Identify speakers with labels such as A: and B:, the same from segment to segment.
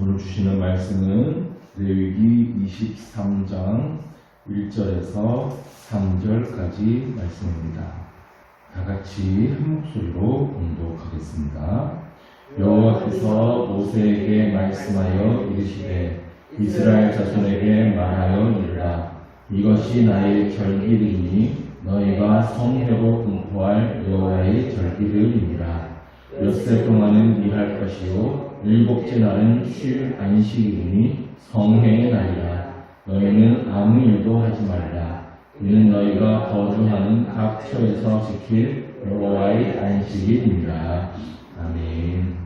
A: 오늘 주시는 말씀은 레위기 23장 1절에서 3절까지 말씀입니다. 다 같이 한 목소리로 봉독하겠습니다. 여호와께서 모세에게 말씀하여 이르시되 이스라엘 자손에게 말하여 이르라. 이것이 나의 절기이니 너희가 성회로 공포할 여호와의 절기들이니라. 엿새 동안은 일할 것이요 일곱째 날은 쉴 안식일이니 성회의 날이라. 너희는 아무 일도 하지 말라. 이는 너희가 거주하는 각 처에서 지킬 여호와의 안식일이니라. 아멘.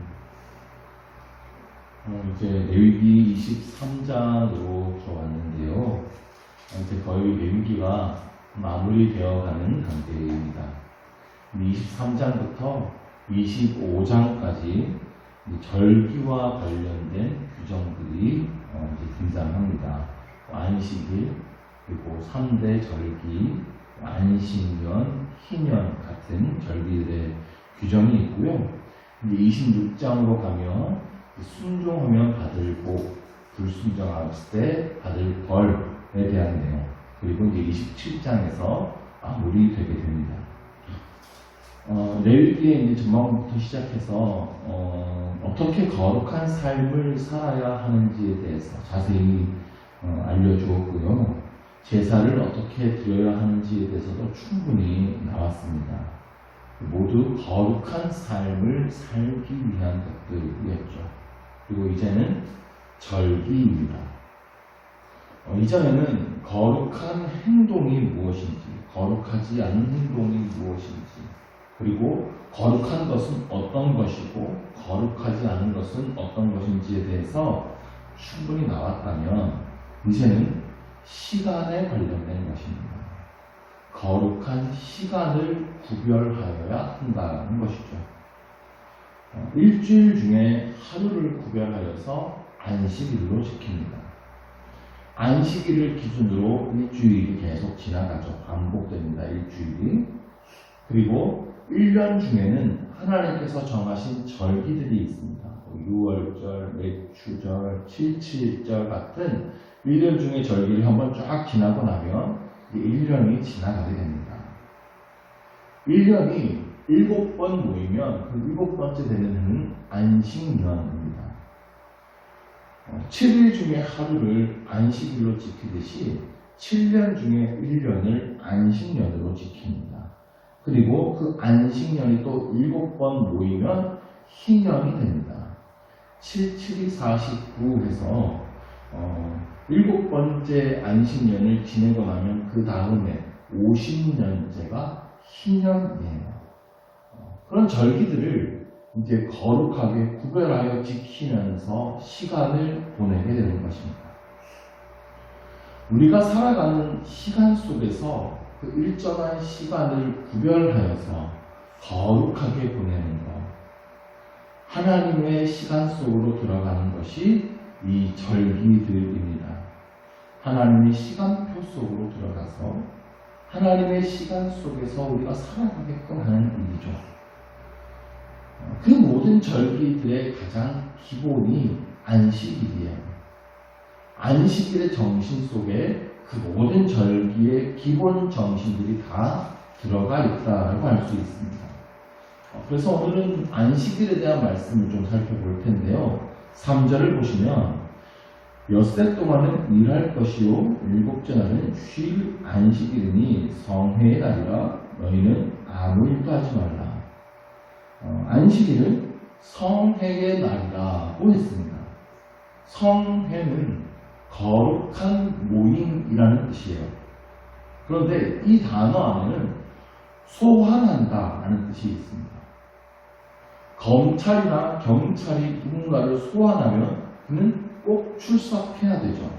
A: 이제 레위기 23장으로 들어왔는데요. 이제 거의 레위기가 마무리되어가는 단계입니다. 23장부터 25장까지 절기와 관련된 규정들이 이제 등장합니다. 안식일, 그리고 3대 절기, 안식년, 희년 같은 절기들의 규정이 있고요. 이제 26장으로 가면 순종하면 받을 복, 불순종했을 때 받을 벌에 대한 내용, 그리고 이제 27장에서 마무리되게 됩니다. 레위기의 이제 전반부터 시작해서 어떻게 거룩한 삶을 살아야 하는지에 대해서 자세히 알려주었고요. 제사를 어떻게 드려야 하는지에 대해서도 충분히 나왔습니다. 모두 거룩한 삶을 살기 위한 것들이었죠. 그리고 이제는 절기입니다. 이전에는 거룩한 행동이 무엇인지, 거룩하지 않은 행동이 무엇인지, 그리고 거룩한 것은 어떤 것이고 거룩하지 않은 것은 어떤 것인지에 대해서 충분히 나왔다면 이제는 시간에 관련된 것입니다. 거룩한 시간을 구별하여야 한다는 것이죠. 일주일 중에 하루를 구별하여서 안식일로 지킵니다. 안식일을 기준으로 일주일이 계속 지나가죠. 반복됩니다. 일주일이. 그리고 1년 중에는 하나님께서 정하신 절기들이 있습니다. 6월절, 매추절, 77절 같은 1년 중에 절기를 한번 쫙 지나고 나면 1년이 지나가게 됩니다. 1년이 7번 모이면 그 7번째 되는 해는 안식년입니다. 7일 중에 하루를 안식일로 지키듯이 7년 중에 1년을 안식년으로 지킵니다. 그리고 그 안식년이 또 7번 모이면 희년이 됩니다. 7, 7이 49 해서 7번째 안식년을 지내고 나면 그 다음에 50년째가 희년이에요. 그런 절기들을 이제 거룩하게 구별하여 지키면서 시간을 보내게 되는 것입니다. 우리가 살아가는 시간 속에서 그 일정한 시간을 구별하여서 거룩하게 보내는 것, 하나님의 시간 속으로 들어가는 것이 이 절기들입니다. 하나님의 시간표 속으로 들어가서 하나님의 시간 속에서 우리가 살아가게끔 하는 일이죠. 그 모든 절기들의 가장 기본이 안식일이에요. 안식일의 정신 속에 그 모든 절기의 기본 정신들이 다 들어가 있다고 할 수 있습니다. 그래서 오늘은 안식일에 대한 말씀을 좀 살펴볼 텐데요. 3절을 보시면 엿새 동안은 일할 것이요 일곱째 날은 쉴 안식일이니 성회의 날이라. 너희는 아무 일도 하지 말라. 안식일은 성회의 날이라고 했습니다. 성회는 거룩한 모임이라는 뜻이에요. 그런데 이 단어 안에는 소환한다 라는 뜻이 있습니다. 검찰이나 경찰이 누군가를 소환하면 그는 꼭 출석해야 되죠.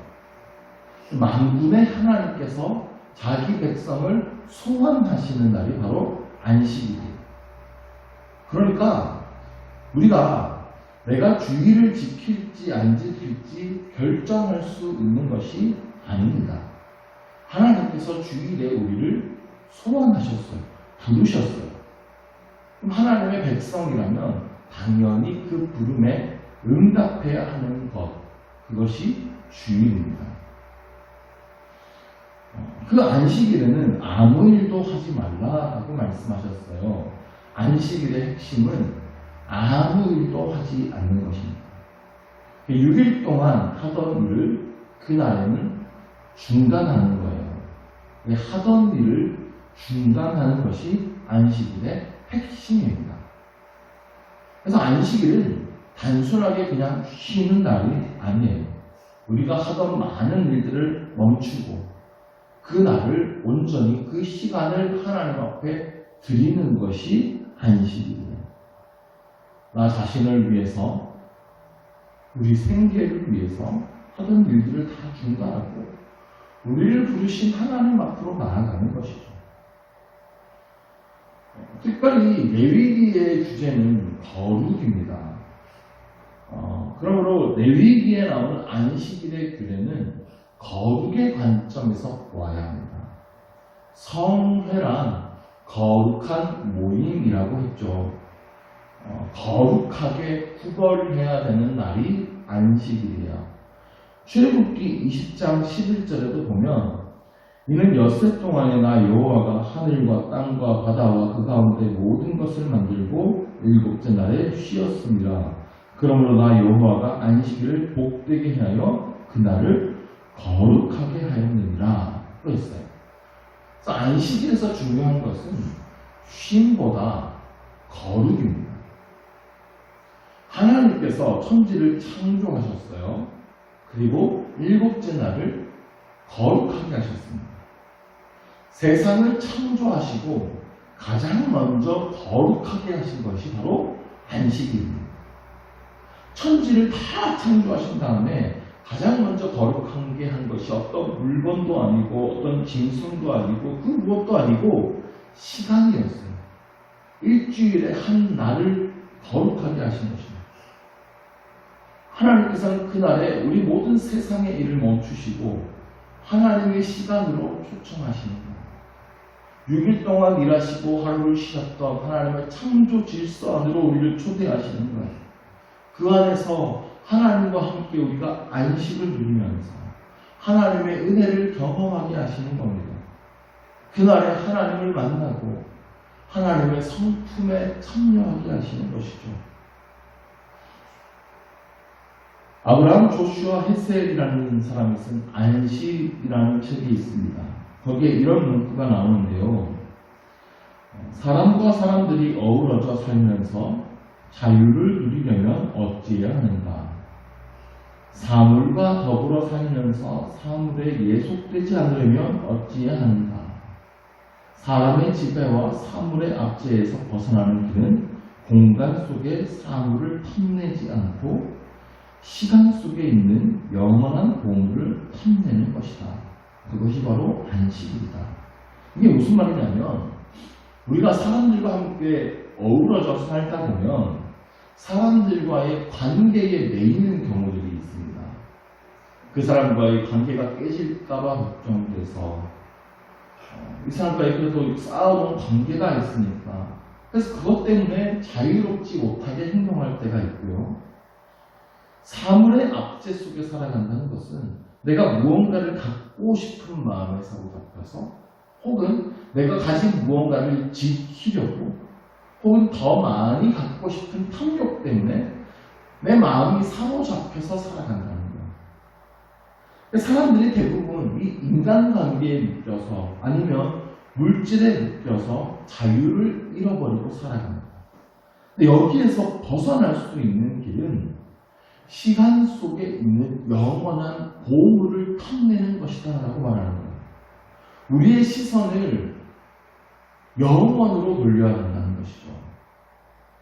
A: 만군의 하나님께서 자기 백성을 소환하시는 날이 바로 안식일이에요. 그러니까 우리가 내가 주의를 지킬지 안 지킬지 결정할 수 있는 것이 아닙니다. 하나님께서 주일에 우리를 소환하셨어요. 부르셨어요. 그럼 하나님의 백성이라면 당연히 그 부름에 응답해야 하는 것, 그것이 주일입니다. 그 안식일에는 아무 일도 하지 말라고 말씀하셨어요. 안식일의 핵심은 아무 일도 하지 않는 것입니다. 6일 동안 하던 일을 그날에는 중단하는 거예요. 하던 일을 중단하는 것이 안식일의 핵심입니다. 그래서 안식일은 단순하게 그냥 쉬는 날이 아니에요. 우리가 하던 많은 일들을 멈추고 그 날을 온전히 그 시간을 하나님 앞에 드리는 것이 안식일이에요. 나 자신을 위해서, 우리 생계를 위해서 하던 일들을 다 중단하고 우리를 부르신 하나님 앞으로 나아가는 것이죠. 특별히 레위기의 주제는 거룩입니다. 그러므로 레위기에 나오는 안식일의 규례는 거룩의 관점에서 보아야 합니다. 성회란 거룩한 모임이라고 했죠. 거룩하게 구걸해야 되는 날이 안식일이에요. 출애굽기 20장 11절에도 보면 이는 엿새 동안에 나 여호와가 하늘과 땅과 바다와 그 가운데 모든 것을 만들고 일곱째 날에 쉬었습니다. 그러므로 나 여호와가 안식일을 복되게 하여 그 날을 거룩하게 하였느니라 또 했어요. 그래서 안식일에서 중요한 것은 쉼보다 거룩입니다. 하나님께서 천지를 창조하셨어요. 그리고 일곱째 날을 거룩하게 하셨습니다. 세상을 창조하시고 가장 먼저 거룩하게 하신 것이 바로 안식일입니다. 천지를 다 창조하신 다음에 가장 먼저 거룩하게 한 것이 어떤 물건도 아니고 어떤 짐승도 아니고 그 무엇도 아니고 시간이었어요. 일주일에 한 날을 거룩하게 하신 것입니다. 하나님께서는 그날에 우리 모든 세상의 일을 멈추시고 하나님의 시간으로 초청하시는 거예요. 6일 동안 일하시고 하루를 쉬셨던 하나님의 창조 질서 안으로 우리를 초대하시는 거예요. 그 안에서 하나님과 함께 우리가 안식을 누리면서 하나님의 은혜를 경험하게 하시는 겁니다. 그날에 하나님을 만나고 하나님의 성품에 참여하게 하시는 것이죠. 아브라함 조슈아 헤셀이라는 사람이 쓴 안식이라는 책이 있습니다. 거기에 이런 문구가 나오는데요. 사람과 사람들이 어우러져 살면서 자유를 누리려면 어찌해야 하는가? 사물과 더불어 살면서 사물에 예속되지 않으려면 어찌해야 하는가? 사람의 지배와 사물의 압제에서 벗어나는 길은 공간 속에 사물을 탐내지 않고 시간 속에 있는 영원한 보물을 탐내는 것이다. 그것이 바로 안식이다. 이게 무슨 말이냐면 우리가 사람들과 함께 어우러져 살다 보면 사람들과의 관계에 매이는 경우들이 있습니다. 그 사람과의 관계가 깨질까봐 걱정돼서 이 사람과의 그래도 쌓아온 관계가 있으니까 그래서 그것 때문에 자유롭지 못하게 행동할 때가 있고요. 사물의 압제 속에 살아간다는 것은 내가 무언가를 갖고 싶은 마음에 사로잡혀서 혹은 내가 가진 무언가를 지키려고 혹은 더 많이 갖고 싶은 탐욕 때문에 내 마음이 사로잡혀서 살아간다는 거예요. 사람들이 대부분 이 인간관계에 묶여서 아니면 물질에 묶여서 자유를 잃어버리고 살아갑니다. 근데 여기에서 벗어날 수 있는 길은 시간 속에 있는 영원한 보물을 탐내는 것이다 라고 말하는 거예요. 우리의 시선을 영원으로 돌려야 한다는 것이죠.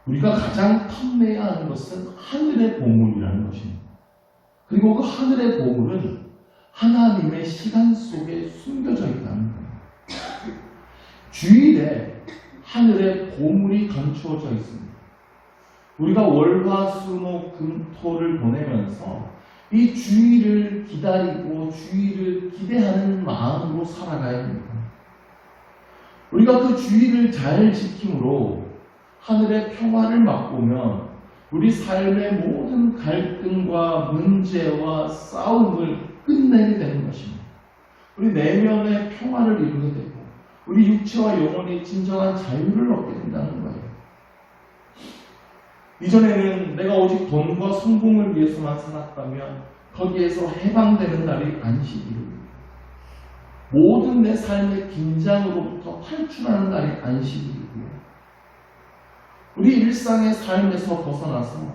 A: 우리가 가장 탐내야 하는 것은 하늘의 보물이라는 것입니다. 그리고 그 하늘의 보물은 하나님의 시간 속에 숨겨져 있다는 거예요. 주일에 하늘의 보물이 감추어져 있습니다. 우리가 월화수목금토를 보내면서 이 주일을 기다리고 주일을 기대하는 마음으로 살아가야 합니다. 우리가 그 주일을 잘 지킴으로 하늘의 평화를 맛보면 우리 삶의 모든 갈등과 문제와 싸움을 끝내게 되는 것입니다. 우리 내면의 평화를 이루게 되고 우리 육체와 영혼이 진정한 자유를 얻게 된다는 거예요. 이전에는 내가 오직 돈과 성공을 위해서만 살았다면 거기에서 해방되는 날이 안식일입니다. 모든 내 삶의 긴장으로부터 탈출하는 날이 안식일이고요. 우리 일상의 삶에서 벗어나서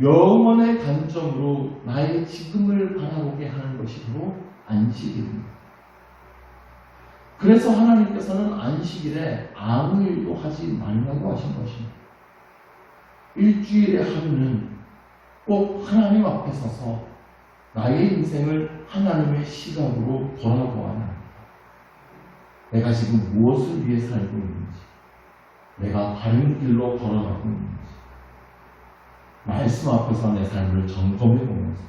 A: 영원의 관점으로 나의 지금을 바라보게 하는 것이 바로 안식일입니다. 그래서 하나님께서는 안식일에 아무 일도 하지 말라고 하신 것입니다. 일주일의 하루는 꼭 하나님 앞에 서서 나의 인생을 하나님의 시각으로 돌아보아야 합니다. 내가 지금 무엇을 위해 살고 있는지, 내가 바른 길로 걸어가고 있는지, 말씀 앞에서 내 삶을 점검해 보면서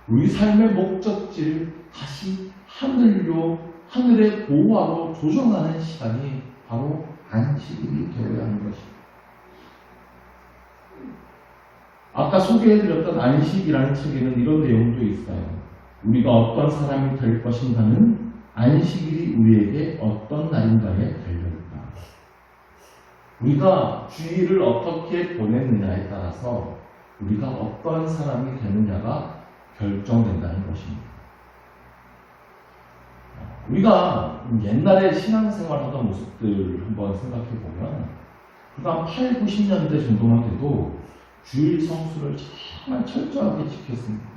A: 우리 삶의 목적지를 다시 하늘의 보호하로 조정하는 시간이 바로 안식일이 되어야 하는 것입니다. 아까 소개해드렸던 안식이라는 책에는 이런 내용도 있어요. 우리가 어떤 사람이 될 것인가는 안식일이 우리에게 어떤 날인가에 달려있다. 우리가 주일을 어떻게 보냈느냐에 따라서 우리가 어떤 사람이 되느냐가 결정된다는 것입니다. 우리가 옛날에 신앙생활 하던 모습들 한번 생각해 보면 그간 8, 90년대 정도만 돼도 주일 성수를 정말 철저하게 지켰습니다.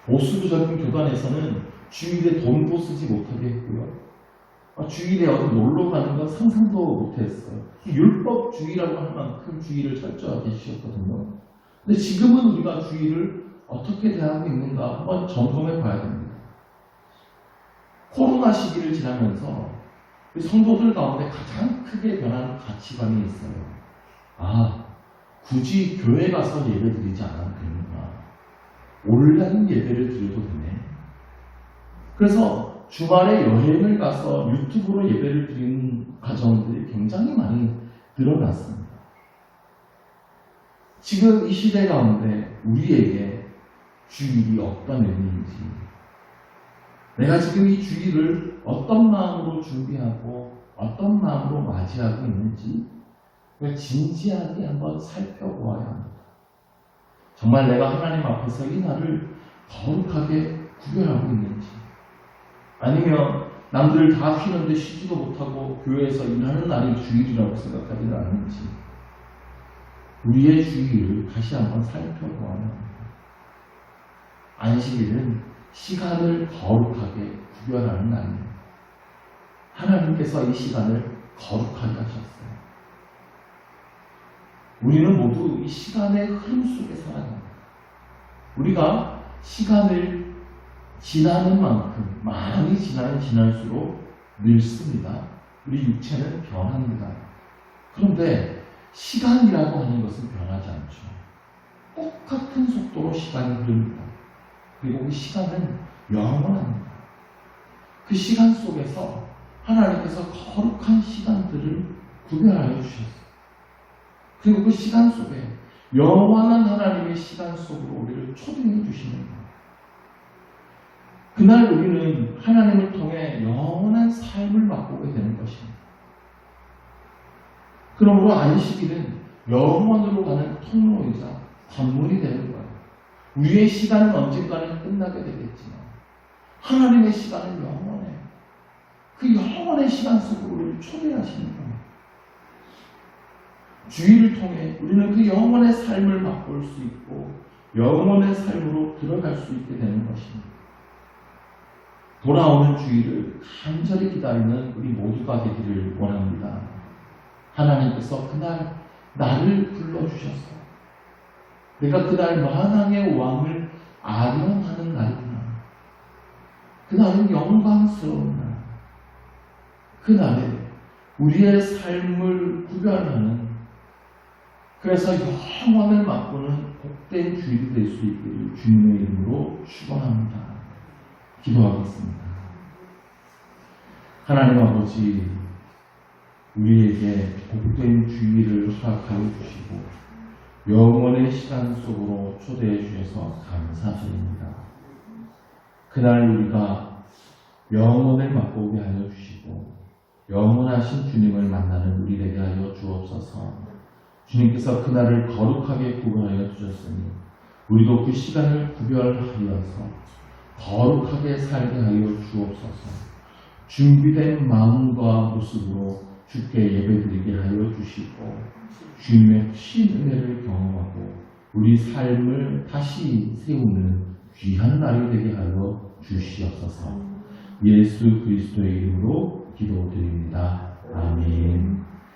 A: 보수적인 교단에서는 주일에 돈도 쓰지 못하게 했고요. 주일에 어디 놀러 가는 건 상상도 못했어요. 율법 주의라고 할 만큼 주일을 철저하게 지켰거든요. 근데 지금은 우리가 주일을 어떻게 대하고 있는가 한번 점검해 봐야 됩니다. 코로나 시기를 지나면서 성도들 가운데 가장 크게 변한 가치관이 있어요. 굳이 교회 가서 예배 드리지 않아도 되는구나. 온라인 예배를 드려도 되네. 그래서 주말에 여행을 가서 유튜브로 예배를 드리는 가정들이 굉장히 많이 늘어났습니다. 지금 이 시대 가운데 우리에게 주일이 어떤 의미인지, 내가 지금 이 주일을 어떤 마음으로 준비하고 어떤 마음으로 맞이하고 있는지 진지하게 한번 살펴보아야 합니다. 정말 내가 하나님 앞에서 이 날을 거룩하게 구별하고 있는지, 아니면 남들 다 쉬는데 쉬지도 못하고 교회에서 일하는 날이 주일이라고 생각하지는 않는지 우리의 주일을 다시 한번 살펴보아야 합니다. 안식일은 시간을 거룩하게 구별하는 날입니다. 하나님께서 이 시간을 거룩하게 하셨어요. 우리는 모두 이 시간의 흐름 속에 살아갑니다. 우리가 시간을 지나는 만큼 많이 지날수록 늙습니다. 우리 육체는 변합니다. 그런데 시간이라고 하는 것은 변하지 않죠. 똑같은 속도로 시간이 흐릅니다. 그리고 그 시간은 영원합니다. 그 시간 속에서 하나님께서 거룩한 시간들을 구별하여 주셨어요. 그리고 그 시간 속에 영원한 하나님의 시간 속으로 우리를 초대해 주시는 거예요. 그날 우리는 하나님을 통해 영원한 삶을 맛보게 되는 것입니다. 그러므로 안식일은 영원으로 가는 통로이자 관문이 되는 거예요. 우리의 시간은 언젠가는 끝나게 되겠지만 하나님의 시간은 영원해요. 그 영원의 시간 속으로 우리를 초대하시는 거예요. 주일을 통해 우리는 그 영원의 삶을 맛볼 수 있고 영원의 삶으로 들어갈 수 있게 되는 것입니다. 돌아오는 주일을 간절히 기다리는 우리 모두가 되기를 원합니다. 하나님께서 그날 나를 불러주셔서 내가 그날 만왕의 왕을 아련하는 날이구나. 그날은 영광스러운 날. 그날에 우리의 삶을 구별하는, 그래서 영원을 맛보는 복된 주일이 될 수 있기를 주님의 이름으로 축원합니다. 기도하겠습니다. 하나님 아버지, 우리에게 복된 주일을 허락하여 주시고 영원의 시간 속으로 초대해 주셔서 감사드립니다. 그날 우리가 영원을 맛보게 하여 주시고 영원하신 주님을 만나는 우리 되게 하여 주옵소서. 주님께서 그날을 거룩하게 구별하여 주셨으니 우리도 그 시간을 구별하여서 거룩하게 살게 하여 주옵소서. 준비된 마음과 모습으로 주께 예배드리게 하여 주시고 주님의 크신 은혜를 경험하고 우리 삶을 다시 세우는 귀한 날이 되게 하여 주시옵소서. 예수 그리스도의 이름으로 기도드립니다. 아멘.